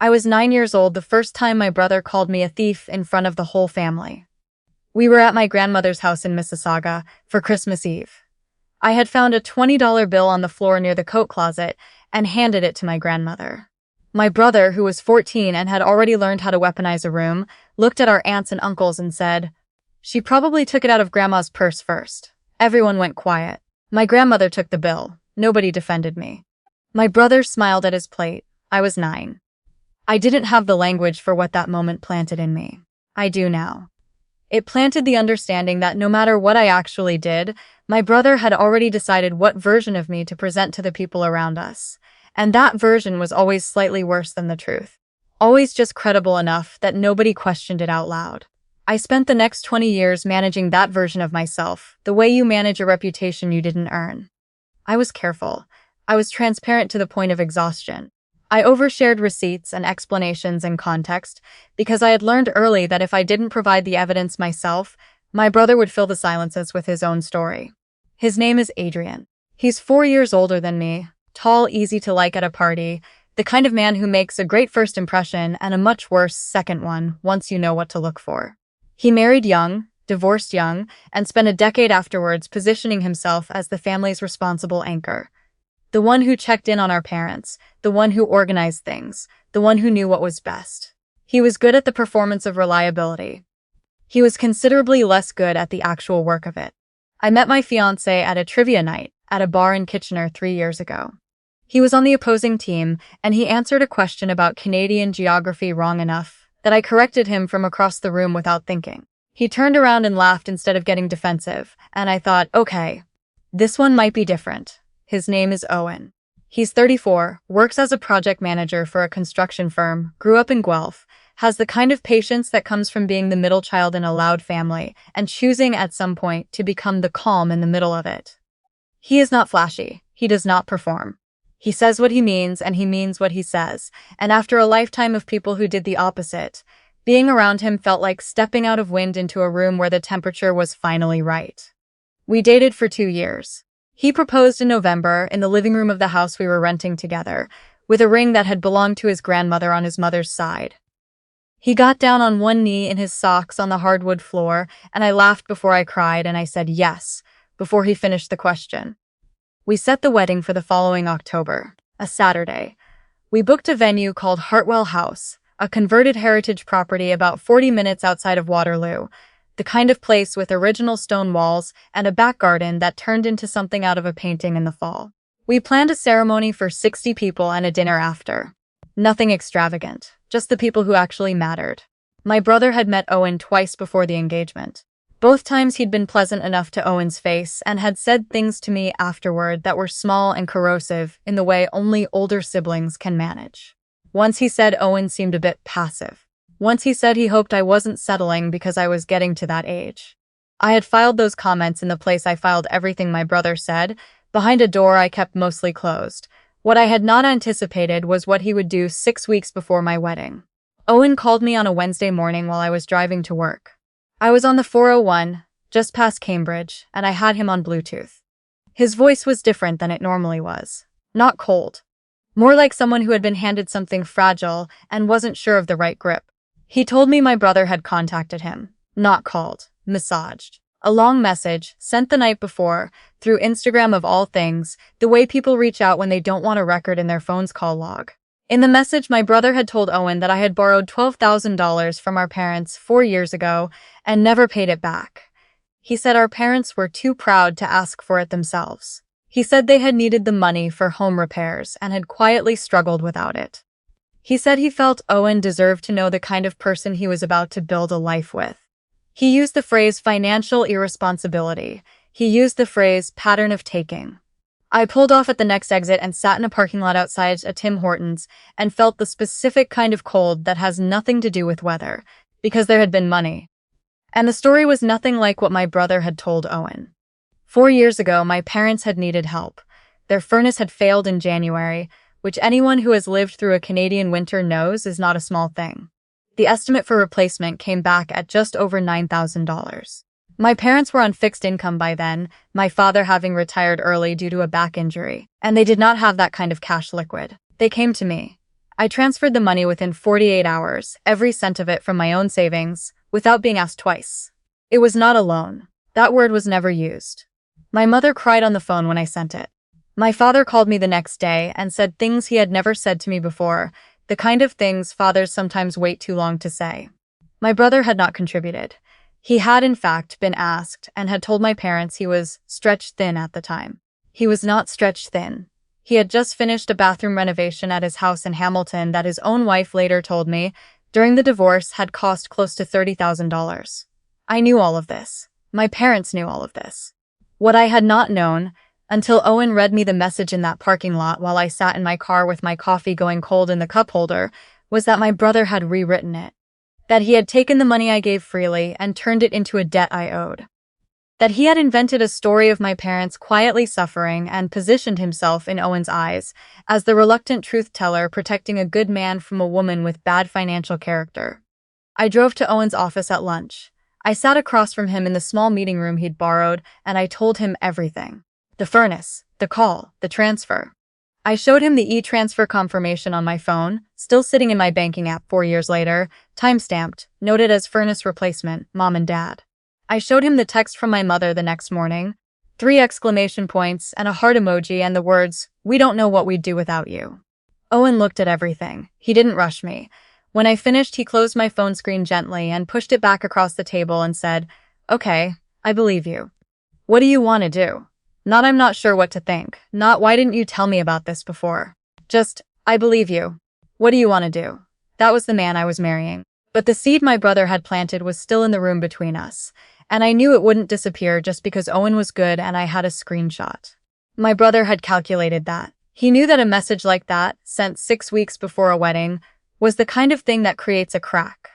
I was 9 years old the first time my brother called me a thief in front of the whole family. We were at my grandmother's house in Mississauga for Christmas Eve. I had found a $20 bill on the floor near the coat closet and handed it to my grandmother. My brother, who was 14 and had already learned how to weaponize a room, looked at our aunts and uncles and said, "She probably took it out of Grandma's purse first." Everyone went quiet. My grandmother took the bill. Nobody defended me. My brother smiled at his plate. I was 9. I didn't have the language for what that moment planted in me. I do now. It planted the understanding that no matter what I actually did, my brother had already decided what version of me to present to the people around us. And that version was always slightly worse than the truth. Always just credible enough that nobody questioned it out loud. I spent the next 20 years managing that version of myself, the way you manage a reputation you didn't earn. I was careful. I was transparent to the point of exhaustion. I overshared receipts and explanations and context because I had learned early that if I didn't provide the evidence myself, my brother would fill the silences with his own story. His name is Adrian. He's 4 years older than me, tall, easy to like at a party, the kind of man who makes a great first impression and a much worse second one once you know what to look for. He married young, divorced young, and spent a decade afterwards positioning himself as the family's responsible anchor. The one who checked in on our parents, the one who organized things, the one who knew what was best. He was good at the performance of reliability. He was considerably less good at the actual work of it. I met my fiancé at a trivia night at a bar in Kitchener 3 years ago. He was on the opposing team, and he answered a question about Canadian geography wrong enough that I corrected him from across the room without thinking. He turned around and laughed instead of getting defensive, and I thought, okay, this one might be different. His name is Owen. He's 34, works as a project manager for a construction firm, grew up in Guelph, has the kind of patience that comes from being the middle child in a loud family and choosing at some point to become the calm in the middle of it. He is not flashy. He does not perform. He says what he means and he means what he says, and after a lifetime of people who did the opposite, being around him felt like stepping out of wind into a room where the temperature was finally right. We dated for 2 years. He proposed in November in the living room of the house we were renting together, with a ring that had belonged to his grandmother on his mother's side. He got down on one knee in his socks on the hardwood floor, and I laughed before I cried, and I said yes, before he finished the question. We set the wedding for the following October, a Saturday. We booked a venue called Hartwell House, a converted heritage property about 40 minutes outside of Waterloo, the kind of place with original stone walls and a back garden that turned into something out of a painting in the fall. We planned a ceremony for 60 people and a dinner after. Nothing extravagant, just the people who actually mattered. My brother had met Owen twice before the engagement. Both times he'd been pleasant enough to Owen's face and had said things to me afterward that were small and corrosive in the way only older siblings can manage. Once he said Owen seemed a bit passive. Once he said he hoped I wasn't settling because I was getting to that age. I had filed those comments in the place I filed everything my brother said, behind a door I kept mostly closed. What I had not anticipated was what he would do 6 weeks before my wedding. Owen called me on a Wednesday morning while I was driving to work. I was on the 401, just past Cambridge, and I had him on Bluetooth. His voice was different than it normally was. Not cold. More like someone who had been handed something fragile and wasn't sure of the right grip. He told me my brother had contacted him. Not called. Massaged. A long message, sent the night before, through Instagram of all things, the way people reach out when they don't want a record in their phone's call log. In the message, my brother had told Owen that I had borrowed $12,000 from our parents 4 years ago and never paid it back. He said our parents were too proud to ask for it themselves. He said they had needed the money for home repairs and had quietly struggled without it. He said he felt Owen deserved to know the kind of person he was about to build a life with. He used the phrase financial irresponsibility. He used the phrase pattern of taking. I pulled off at the next exit and sat in a parking lot outside a Tim Hortons and felt the specific kind of cold that has nothing to do with weather, because there had been money. And the story was nothing like what my brother had told Owen. 4 years ago, my parents had needed help. Their furnace had failed in January, which anyone who has lived through a Canadian winter knows is not a small thing. The estimate for replacement came back at just over $9,000. My parents were on fixed income by then, my father having retired early due to a back injury, and they did not have that kind of cash liquid. They came to me. I transferred the money within 48 hours, every cent of it from my own savings, without being asked twice. It was not a loan. That word was never used. My mother cried on the phone when I sent it. My father called me the next day and said things he had never said to me before, the kind of things fathers sometimes wait too long to say. My brother had not contributed. He had, in fact, been asked and had told my parents he was stretched thin at the time. He was not stretched thin. He had just finished a bathroom renovation at his house in Hamilton that his own wife later told me, during the divorce, had cost close to $30,000. I knew all of this. My parents knew all of this. What I had not known, until Owen read me the message in that parking lot while I sat in my car with my coffee going cold in the cup holder, was that my brother had rewritten it. That he had taken the money I gave freely and turned it into a debt I owed. That he had invented a story of my parents quietly suffering and positioned himself in Owen's eyes as the reluctant truth-teller protecting a good man from a woman with bad financial character. I drove to Owen's office at lunch. I sat across from him in the small meeting room he'd borrowed, and I told him everything. The furnace, the call, the transfer. I showed him the e-transfer confirmation on my phone, still sitting in my banking app 4 years later, time-stamped, noted as furnace replacement, Mom and Dad. I showed him the text from my mother the next morning, 3 exclamation points and a heart emoji and the words, "We don't know what we'd do without you." Owen looked at everything. He didn't rush me. When I finished, he closed my phone screen gently and pushed it back across the table and said, "Okay, I believe you. What do you want to do?" Not "I'm not sure what to think," not "Why didn't you tell me about this before?" Just, "I believe you. What do you want to do?" That was the man I was marrying. But the seed my brother had planted was still in the room between us, and I knew it wouldn't disappear just because Owen was good and I had a screenshot. My brother had calculated that. He knew that a message like that, sent 6 weeks before a wedding, was the kind of thing that creates a crack.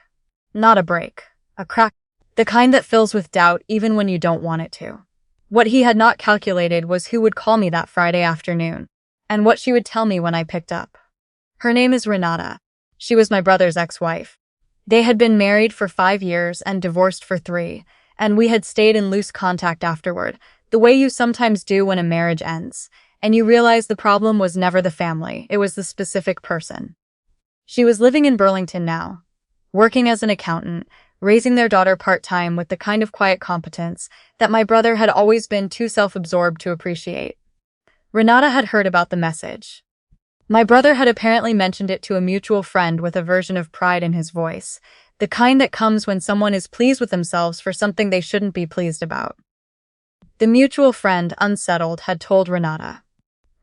Not a break. A crack. The kind that fills with doubt even when you don't want it to. What he had not calculated was who would call me that Friday afternoon, and what she would tell me when I picked up. Her name is Renata. She was my brother's ex-wife. They had been married for 5 years and divorced for 3, and we had stayed in loose contact afterward, the way you sometimes do when a marriage ends, and you realize the problem was never the family, it was the specific person. She was living in Burlington now, working as an accountant, raising their daughter part-time with the kind of quiet competence that my brother had always been too self-absorbed to appreciate. Renata had heard about the message. My brother had apparently mentioned it to a mutual friend with a version of pride in his voice, the kind that comes when someone is pleased with themselves for something they shouldn't be pleased about. The mutual friend, unsettled, had told Renata.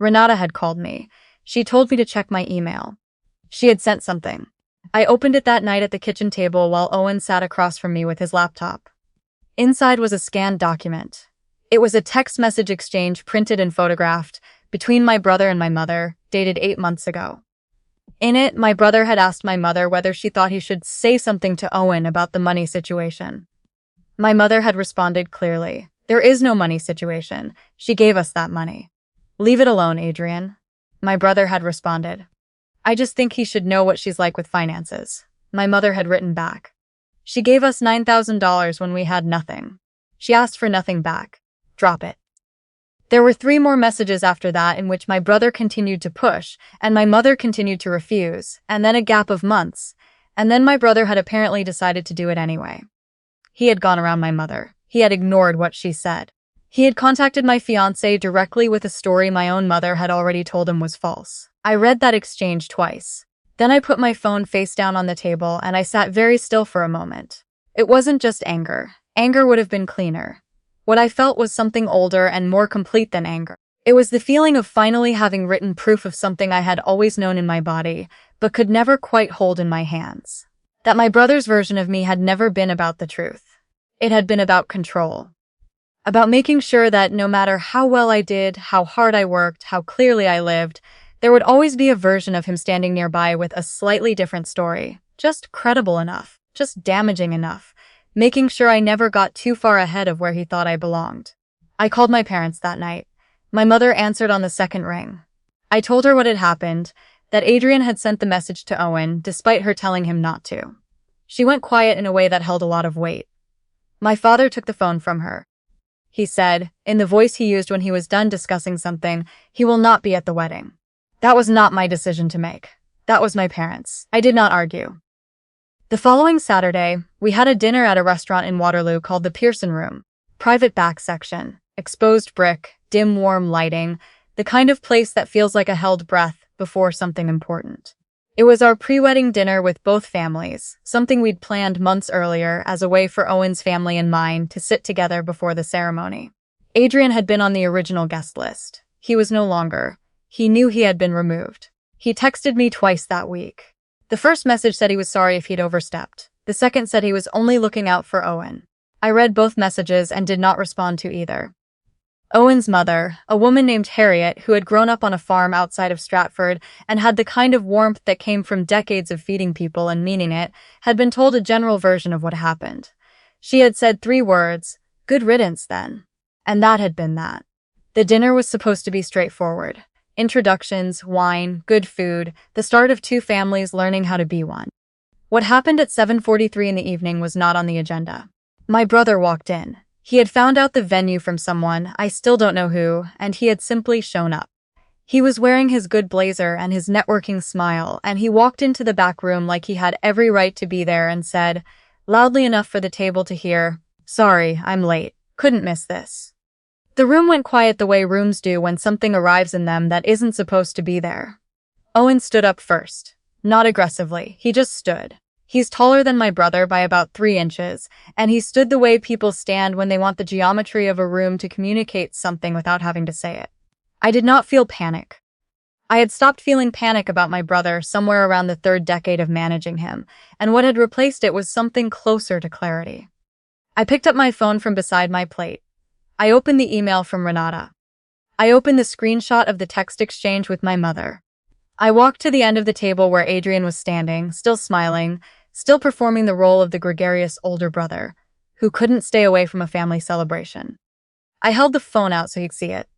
Renata had called me. She told me to check my email. She had sent something. I opened it that night at the kitchen table while Owen sat across from me with his laptop. Inside was a scanned document. It was a text message exchange printed and photographed between my brother and my mother, dated 8 months ago. In it, my brother had asked my mother whether she thought he should say something to Owen about the money situation. My mother had responded clearly. "There is no money situation. She gave us that money. Leave it alone, Adrian." My brother had responded. "I just think he should know what she's like with finances." My mother had written back. "She gave us $9,000 when we had nothing. She asked for nothing back. Drop it." There were 3 more messages after that in which my brother continued to push, and my mother continued to refuse, and then a gap of months, and then my brother had apparently decided to do it anyway. He had gone around my mother. He had ignored what she said. He had contacted my fiancé directly with a story my own mother had already told him was false. I read that exchange twice. Then I put my phone face down on the table and I sat very still for a moment. It wasn't just anger. Anger would have been cleaner. What I felt was something older and more complete than anger. It was the feeling of finally having written proof of something I had always known in my body, but could never quite hold in my hands. That my brother's version of me had never been about the truth. It had been about control. About making sure that no matter how well I did, how hard I worked, how clearly I lived, there would always be a version of him standing nearby with a slightly different story, just credible enough, just damaging enough, making sure I never got too far ahead of where he thought I belonged. I called my parents that night. My mother answered on the second ring. I told her what had happened, that Adrian had sent the message to Owen, despite her telling him not to. She went quiet in a way that held a lot of weight. My father took the phone from her. He said, in the voice he used when he was done discussing something, "He will not be at the wedding." That was not my decision to make. That was my parents. I did not argue. The following Saturday, we had a dinner at a restaurant in Waterloo called the Pearson Room. Private back section, exposed brick, dim warm lighting, the kind of place that feels like a held breath before something important. It was our pre-wedding dinner with both families, something we'd planned months earlier as a way for Owen's family and mine to sit together before the ceremony. Adrian had been on the original guest list. He was no longer. He knew he had been removed. He texted me twice that week. The first message said he was sorry if he'd overstepped. The second said he was only looking out for Owen. I read both messages and did not respond to either. Owen's mother, a woman named Harriet who had grown up on a farm outside of Stratford and had the kind of warmth that came from decades of feeding people and meaning it, had been told a general version of what happened. She had said 3 words, "Good riddance then." And that had been that. The dinner was supposed to be straightforward. Introductions, wine, good food, the start of 2 families learning how to be one. What happened at 7:43 in the evening was not on the agenda. My brother walked in. He had found out the venue from someone, I still don't know who, and he had simply shown up. He was wearing his good blazer and his networking smile, and he walked into the back room like he had every right to be there and said, loudly enough for the table to hear, "Sorry, I'm late. Couldn't miss this." The room went quiet the way rooms do when something arrives in them that isn't supposed to be there. Owen stood up first. Not aggressively, he just stood. He's taller than my brother by about 3 inches, and he stood the way people stand when they want the geometry of a room to communicate something without having to say it. I did not feel panic. I had stopped feeling panic about my brother somewhere around the 3rd decade of managing him, and what had replaced it was something closer to clarity. I picked up my phone from beside my plate. I opened the email from Renata. I opened the screenshot of the text exchange with my mother. I walked to the end of the table where Adrian was standing, still smiling, still performing the role of the gregarious older brother, who couldn't stay away from a family celebration. I held the phone out so he'd see it.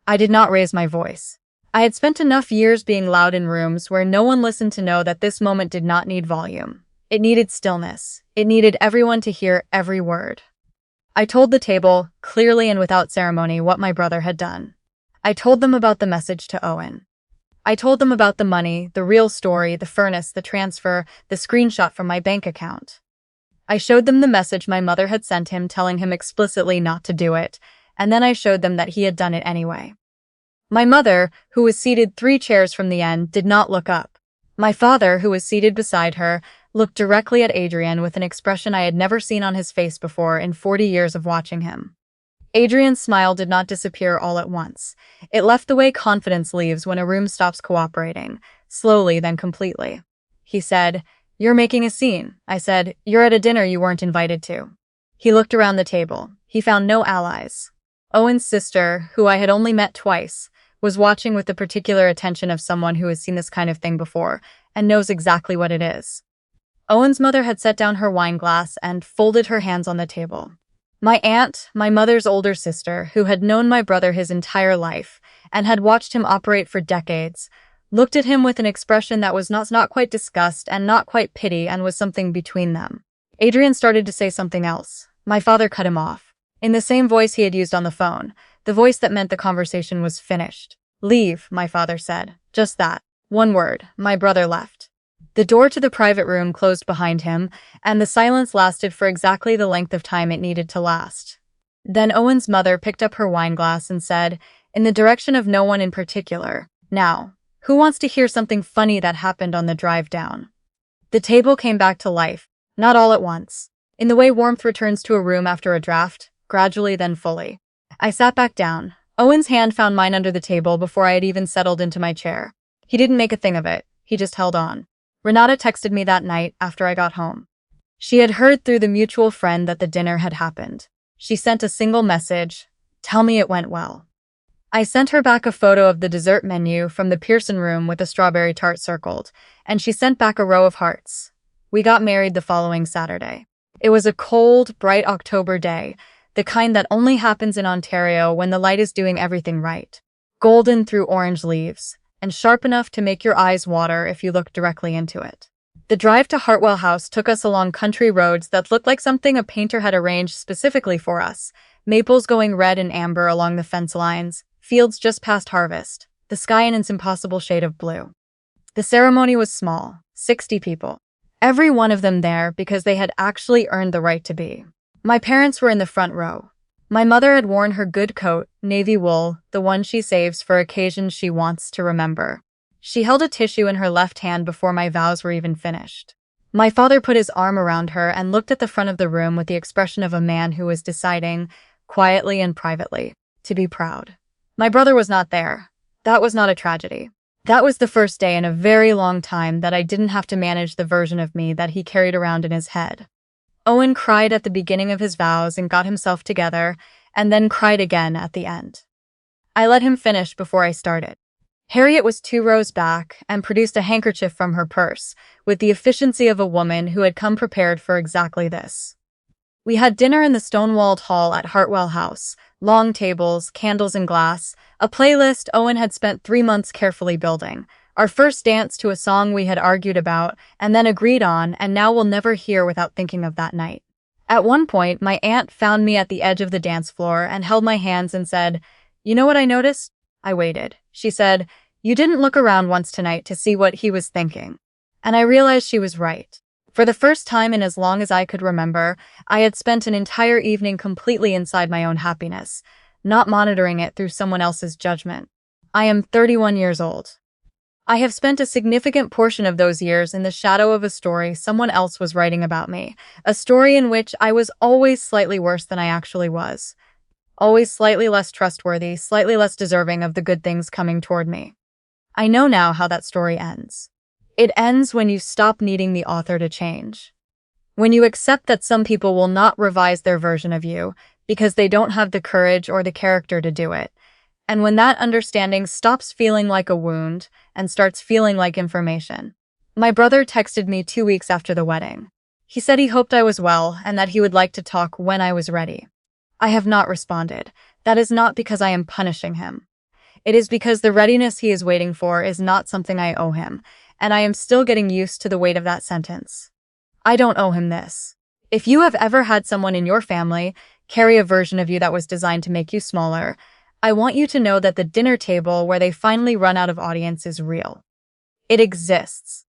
I did not raise my voice. I had spent enough years being loud in rooms where no one listened to know that this moment did not need volume. It needed stillness. It needed everyone to hear every word. I told the table, clearly and without ceremony, what my brother had done. I told them about the message to Owen. I told them about the money, the real story, the furnace, the transfer, the screenshot from my bank account. I showed them the message my mother had sent him telling him explicitly not to do it, and then I showed them that he had done it anyway. My mother, who was seated 3 chairs from the end, did not look up. My father, who was seated beside her, looked directly at Adrian with an expression I had never seen on his face before in 40 years of watching him. Adrian's smile did not disappear all at once. It left the way confidence leaves when a room stops cooperating, slowly then completely. He said, "You're making a scene." I said, "You're at a dinner you weren't invited to." He looked around the table. He found no allies. Owen's sister, who I had only met twice, was watching with the particular attention of someone who has seen this kind of thing before and knows exactly what it is. Owen's mother had set down her wine glass and folded her hands on the table. My aunt, my mother's older sister, who had known my brother his entire life and had watched him operate for decades, looked at him with an expression that was not quite disgust and not quite pity and was something between them. Adrian started to say something else. My father cut him off. In the same voice he had used on the phone, the voice that meant the conversation was finished. "Leave," my father said. Just that. 1 word. My brother left. The door to the private room closed behind him, and the silence lasted for exactly the length of time it needed to last. Then Owen's mother picked up her wine glass and said, in the direction of no one in particular, "Now, who wants to hear something funny that happened on the drive down?" The table came back to life, not all at once. In the way warmth returns to a room after a draft, gradually then fully. I sat back down. Owen's hand found mine under the table before I had even settled into my chair. He didn't make a thing of it. He just held on. Renata texted me that night after I got home. She had heard through the mutual friend that the dinner had happened. She sent a single message, "Tell me it went well." I sent her back a photo of the dessert menu from the Pearson room with a strawberry tart circled, and she sent back a row of hearts. We got married the following Saturday. It was a cold, bright October day, the kind that only happens in Ontario when the light is doing everything right. Golden through orange leaves, and sharp enough to make your eyes water if you look directly into it. The drive to Hartwell House took us along country roads that looked like something a painter had arranged specifically for us, maples going red and amber along the fence lines, fields just past harvest, the sky in its impossible shade of blue. The ceremony was small, 60 people. Every one of them there because they had actually earned the right to be. My parents were in the front row. My mother had worn her good coat, navy wool, the one she saves for occasions she wants to remember. She held a tissue in her left hand before my vows were even finished. My father put his arm around her and looked at the front of the room with the expression of a man who was deciding, quietly and privately, to be proud. My brother was not there. That was not a tragedy. That was the first day in a very long time that I didn't have to manage the version of me that he carried around in his head. Owen cried at the beginning of his vows and got himself together, and then cried again at the end. I let him finish before I started. Harriet was 2 rows back and produced a handkerchief from her purse, with the efficiency of a woman who had come prepared for exactly this. We had dinner in the stone-walled hall at Hartwell House, long tables, candles and glass, a playlist Owen had spent 3 months carefully building, our first dance to a song we had argued about and then agreed on and now will never hear without thinking of that night. At one point, my aunt found me at the edge of the dance floor and held my hands and said, "You know what I noticed?" I waited. She said, "You didn't look around once tonight to see what he was thinking." And I realized she was right. For the first time in as long as I could remember, I had spent an entire evening completely inside my own happiness, not monitoring it through someone else's judgment. I am 31 years old. I have spent a significant portion of those years in the shadow of a story someone else was writing about me, a story in which I was always slightly worse than I actually was. Always slightly less trustworthy, slightly less deserving of the good things coming toward me. I know now how that story ends. It ends when you stop needing the author to change. When you accept that some people will not revise their version of you because they don't have the courage or the character to do it. And when that understanding stops feeling like a wound and starts feeling like information. My brother texted me 2 weeks after the wedding. He said he hoped I was well and that he would like to talk when I was ready. I have not responded. That is not because I am punishing him. It is because the readiness he is waiting for is not something I owe him, and I am still getting used to the weight of that sentence. I don't owe him this. If you have ever had someone in your family carry a version of you that was designed to make you smaller, I want you to know that the dinner table where they finally run out of audience is real. It exists.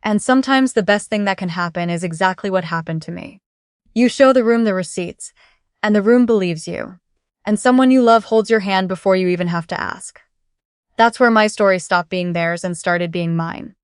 And sometimes the best thing that can happen is exactly what happened to me. You show the room the receipts, and the room believes you. And someone you love holds your hand before you even have to ask. That's where my story stopped being theirs and started being mine.